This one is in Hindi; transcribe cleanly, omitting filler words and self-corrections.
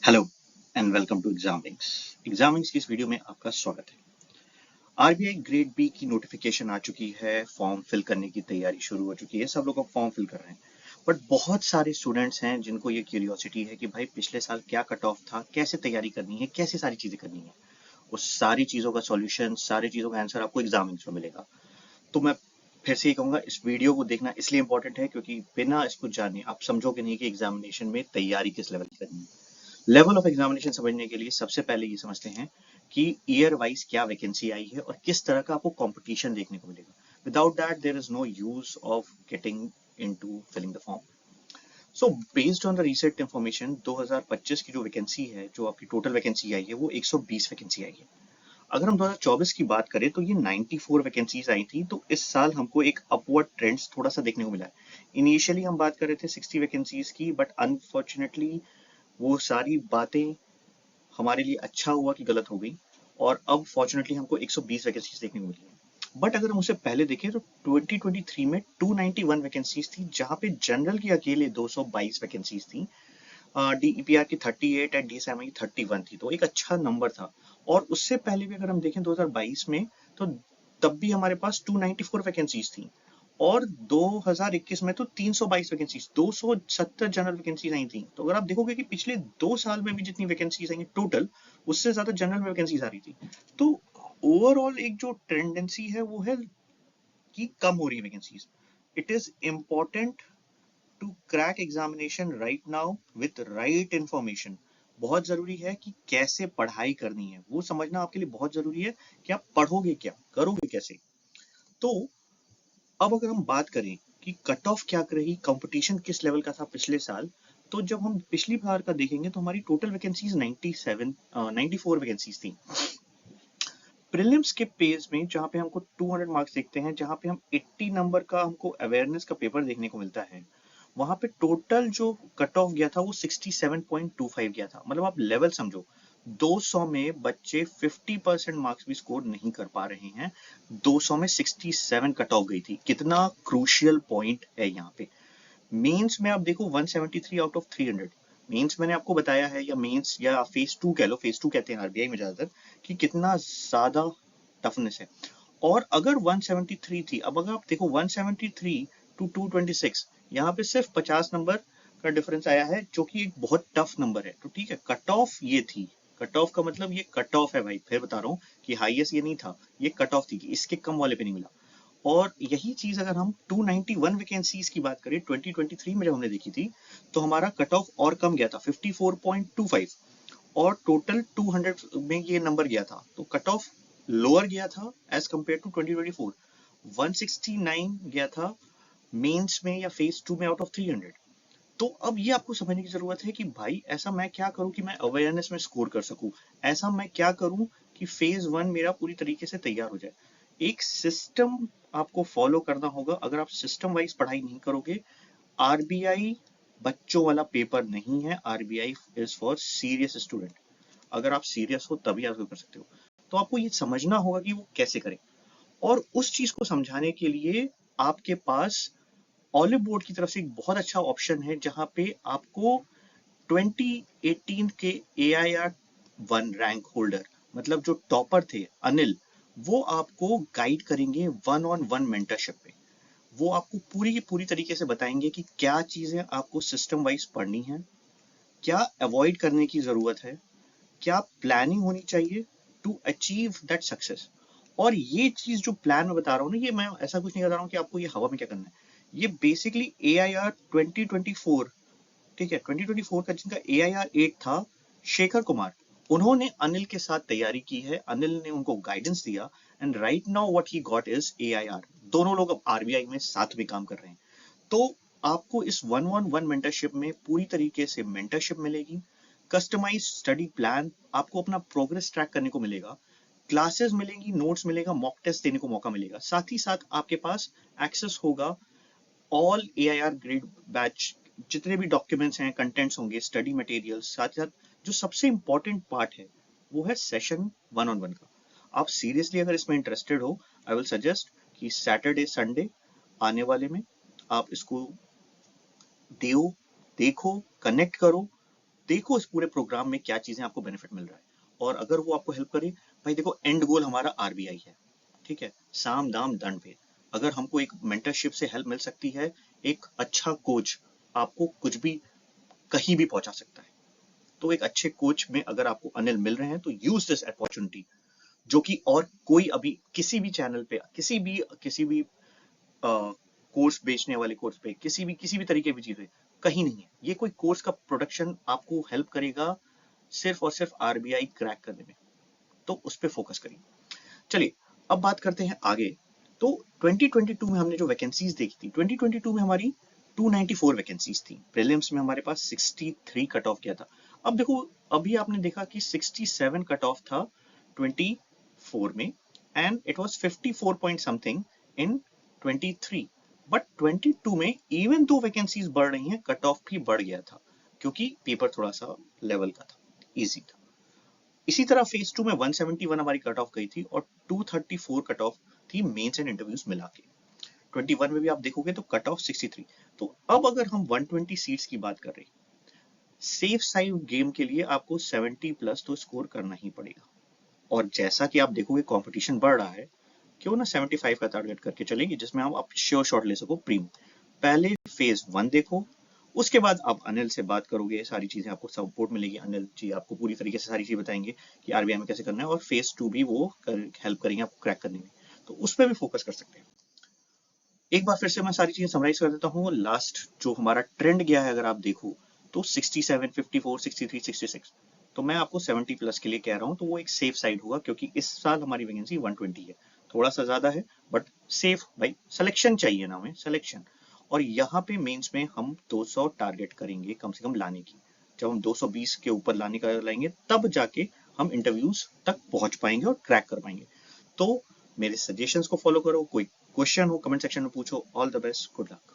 हेलो एंड वेलकम टू एग्जामिंग्स की इस वीडियो में आपका स्वागत है। आरबीआई ग्रेड बी की नोटिफिकेशन आ चुकी है, फॉर्म फिल करने की तैयारी शुरू हो चुकी है, सब लोग अब फॉर्म फिल कर रहे हैं। बट बहुत सारे स्टूडेंट्स हैं जिनको ये क्यूरियोसिटी है कि भाई पिछले साल क्या कट ऑफ था, कैसे तैयारी करनी है, कैसे सारी चीजें करनी है। उस सारी चीजों का सॉल्यूशन, सारी चीजों का आंसर आपको एग्जामिंग्स में मिलेगा। तो मैं फिर से ये कहूंगा, इस वीडियो को देखना इसलिए इंपॉर्टेंट है क्योंकि बिना इसको जाने आप समझोगे नहीं कि एग्जामिनेशन में तैयारी किस लेवल की करनी है। लेवल ऑफ एग्जामिनेशन समझने के लिए सबसे पहले ये समझते हैं कि ईयर वाइज क्या वैकेंसी आई है और किस तरह का आपको कंपटीशन देखने को मिलेगा। Without that there is no use of getting into filling the form. So based on the recent information 2025 की जो वैकेंसी है, जो आपकी टोटल वैकेंसी आई है, वो 120 वैकेंसी आई है। अगर हम 2024 की बात करें तो ये 94 वैकेंसीज आई थी। तो इस साल हमको एक अपवर्ड ट्रेंड्स थोड़ा सा देखने को मिला है। इनिशियली हम बात कर रहे थे 60 वैकेंसीज की, बट अनफॉर्चुनेटली वो सारी बातें हमारे लिए अच्छा हुआ कि गलत हो गई, और अब फॉर्चुनेटली हमको 120 वैकेंसीज देखने को मिली है। बट अगर हम उसे पहले देखें तो 2023 में 291 वैकेंसीज थी, जहां पे जनरल की अकेले 222 वैकेंसीज थी, डीईपीआर की 38 एंड डीएसएमआई की 31 थी। तो एक अच्छा नंबर था। और उससे पहले भी अगर हम देखें 2022 में, तो तब भी हमारे पास 294 वैकेंसीज थी। और 2021 में तो 322 वैकेंसीज, 270 जनरल वैकेंसीज आई थी। तो अगर आप देखोगे कि पिछले 2 साल में भी जितनी वैकेंसीज आई हैं टोटल, उससे ज्यादा जनरल में वैकेंसीज आ रही थी। तो ओवरऑल एक जो टेंडेंसी है वो है कि कम हो रही है vacancies. It is important to crack examination right now with right information. बहुत जरूरी है कि कैसे पढ़ाई करनी है वो समझना आपके लिए बहुत जरूरी है, कि आप पढ़ोगे क्या, करोगे कैसे। तो अब अगर हम बात करें कि कट ऑफ क्या रही, कंपटीशन किस लेवल का था पिछले साल, तो जब हम पिछली बार का देखेंगे तो हमारी टोटल वैकेंसीज 94 वैकेंसीज थी। प्रीलिम्स के पेज में जहां पे हमको 200 मार्क्स देखते हैं, जहां पे हम 80 नंबर का हमको अवेयरनेस का पेपर देखने को मिलता है, वहां पे टोटल जो कट ऑफ गया था वो 67.25 गया था। मतलब आप लेवल समझो, 200 में बच्चे 50% मार्क्स भी स्कोर नहीं कर पा रहे हैं, 200 में 67 कट ऑफ गई थी। कितना क्रूशियल पॉइंट है यहाँ पे। मेंस में आप देखो 173 आउट ऑफ 300। मेंस मैंने आपको बताया है, या मेंस या फेज 2 कह लो, फेज 2 कहते हैं आरबीआई में ज्यादातर, कि कितना ज्यादा टफनेस है। और अगर 173 थी, अब अगर आप देखो 173 टू 226, यहाँ पे सिर्फ 50 नंबर का डिफरेंस आया है, जो कि एक बहुत टफ नंबर है। तो ठीक है, कट ऑफ ये थी। कट ऑफ का मतलब ये कट ऑफ है भाई, फिर बता रहा हूँ कि हाईएस्ट ये नहीं था, ये कट ऑफ थी कि इसके कम वाले पे नहीं मिला। और यही चीज अगर हम 291 वैकेंसीज की बात करें 2023 में जब हमने देखी थी, तो हमारा कट ऑफ और कम गया था 54.25, और टोटल 200 में ये नंबर गया था। तो कट ऑफ लोअर गया था एज कंपेयर टू 2024। 169 गया था मेंस में या फेज 2 में आउट ऑफ 300। तो अब ये आपको समझने की जरूरत है कि भाई ऐसा मैं क्या करूं कि मैं अवेयरनेस में स्कोर कर सकूं। ऐसा मैं क्या करूं कि फेज 1 मेरा पूरी तरीके से तैयार हो जाए। एक सिस्टम आपको फॉलो करना होगा। अगर आप सिस्टम वाइज पढ़ाई नहीं करोगे, आरबीआई बच्चों वाला पेपर नहीं है। RBI is for serious student. अगर आप सीरियस हो तभी आप कर सकते हो। तो आपको ये समझना होगा कि वो कैसे करें। और उस चीज को समझाने के लिए आपके पास ऑलिव बोर्ड की तरफ से एक बहुत अच्छा ऑप्शन है, जहां पे आपको 2018 के AIR 1 रैंक होल्डर, मतलब जो टॉपर थे अनिल, वो आपको गाइड करेंगे वन ऑन वन मेंटरशिप पे। वो आपको पूरी की पूरी तरीके से बताएंगे कि क्या चीजें आपको सिस्टम वाइज पढ़नी है, क्या अवॉइड करने की जरूरत है, क्या प्लानिंग होनी चाहिए टू अचीव दैट सक्सेस। और ये चीज जो प्लान मैं बता रहा हूँ ना, ये मैं ऐसा कुछ नहीं बता रहा हूँ कि आपको ये हवा में क्या करना है। ये बेसिकली AIR 2024, ठीक है, 2024 का जिनका AIR 8 था, शेखर कुमार, उन्होंने अनिल के साथ तैयारी की है। अनिल ने उनको गाइडेंस दिया, and right now what he got is AIR। दोनों लोग अब आरबीआई में साथ में काम कर रहे हैं। तो आपको इस वन ऑन वन मेंटरशिप में पूरी तरीके से मेंटरशिप मिलेगी, कस्टमाइज स्टडी प्लान, आपको अपना प्रोग्रेस ट्रैक करने को मिलेगा, क्लासेस मिलेंगी, नोट्स मिलेगा, मॉक टेस्ट देने को मौका मिलेगा। साथ ही साथ आपके पास एक्सेस होगा ऑल AIR ग्रेड बैच, जितने भी डॉक्यूमेंट्स हैं, कंटेंट्स होंगे, स्टडी मटेरियल्स। साथ ही साथ जो सबसे इंपॉर्टेंट पार्ट है वो है सेशन वन ऑन वन का। आप सीरियसली अगर इसमें इंटरेस्टेड हो, आई विल सजेस्ट कि सैटरडे संडे आने वाले में आप इसको दो, देखो, कनेक्ट करो, देखो इस पूरे प्रोग्राम में क्या चीजें आपको बेनिफिट मिल रहा है, और अगर वो आपको हेल्प करे, भाई देखो एंड गोल हमारा आरबीआई है, ठीक है, साम दाम दंड भेद। अगर हमको एक मेंटरशिप से हेल्प मिल सकती है, एक अच्छा कोच आपको कुछ भी कहीं भी पहुंचा सकता है, तो एक अच्छे कोच में अगर आपको अनिल मिल रहे हैं तो यूज दिस अपॉर्चुनिटी, जो कि और कोई अभी किसी भी चैनल पे, किसी भी कोर्स बेचने वाले कोर्स पे, किसी भी तरीके की चीज पे कहीं नहीं है। ये कोई कोर्स का प्रोडक्शन आपको हेल्प करेगा सिर्फ और सिर्फ आरबीआई क्रैक करने में, तो उस पर फोकस करिए। चलिए अब बात करते हैं आगे। तो 2022 में हमने जो वैकेंसीज देखी थी, 2022 में हमारी 294 वैकेंसीज थी, प्रीलिम्स में हमारे पास 63 कट ऑफ किया था। अब देखो, अभी आपने देखा कि 67 कट ऑफ था 24 में, and it was 54 point something in 23, but 22 में इवन दो वैकेंसीज बढ़ रही हैं, कट ऑफ भी बढ़ गया था, क्योंकि पेपर थोड़ा सा लेवल का था, इजी था। इसी तरह फेज 2 में 171 हमारी कट ऑफ गई थी, और 234 कट ऑफ थी मेंस एंड इंटरव्यूज मिला के। 21 में भी आप देखोगे तो कट ऑफ 63। तो अब अगर हम 120 सीट्स की बात कर रहे हैं, सेफ साइड गेम के लिए आपको 70 प्लस तो स्कोर करना ही पड़ेगा, और जैसा कि आप देखोगे कंपटीशन बढ़ रहा है, क्यों ना 75 का टारगेट करके चलेंगे, जिसमें आप श्योर शॉट ले सको प्रीम। पहले फेज 1 देखो, उसके बाद आप अनिल से बात करोगे, सारी चीजें आपको सपोर्ट मिलेगी, अनिल जी आपको पूरी तरीके से सारी चीजें बताएंगे कि आरबीआई में कैसे करना है, और फेज 2 भी वो हेल्प करेंगे आपको क्रैक करने में, तो उस पर भी फोकस कर सकते हैं। एक बार फिर से मैं सारी चीजें समराइज कर देता हूँ। लास्ट जो हमारा ट्रेंड गया है अगर आप देखो तो 67, 54, 63, 66, तो मैं आपको 70 प्लस के लिए कह रहा हूँ, तो वो एक सेफ साइड होगा, क्योंकि इस साल हमारी वैकेंसी 120 है, थोड़ा सा ज्यादा है बट सेफ। भाई सिलेक्शन चाहिए ना, हमें सिलेक्शन, और यहाँ पे मेंस में हम 200 टारगेट करेंगे कम से कम लाने की। जब हम 220 के ऊपर लाएंगे तब जाके हम इंटरव्यूज तक पहुंच पाएंगे और क्रैक कर पाएंगे। तो मेरे सजेशंस को फॉलो करो, कोई क्वेश्चन हो कमेंट सेक्शन में पूछो। All the best, good luck.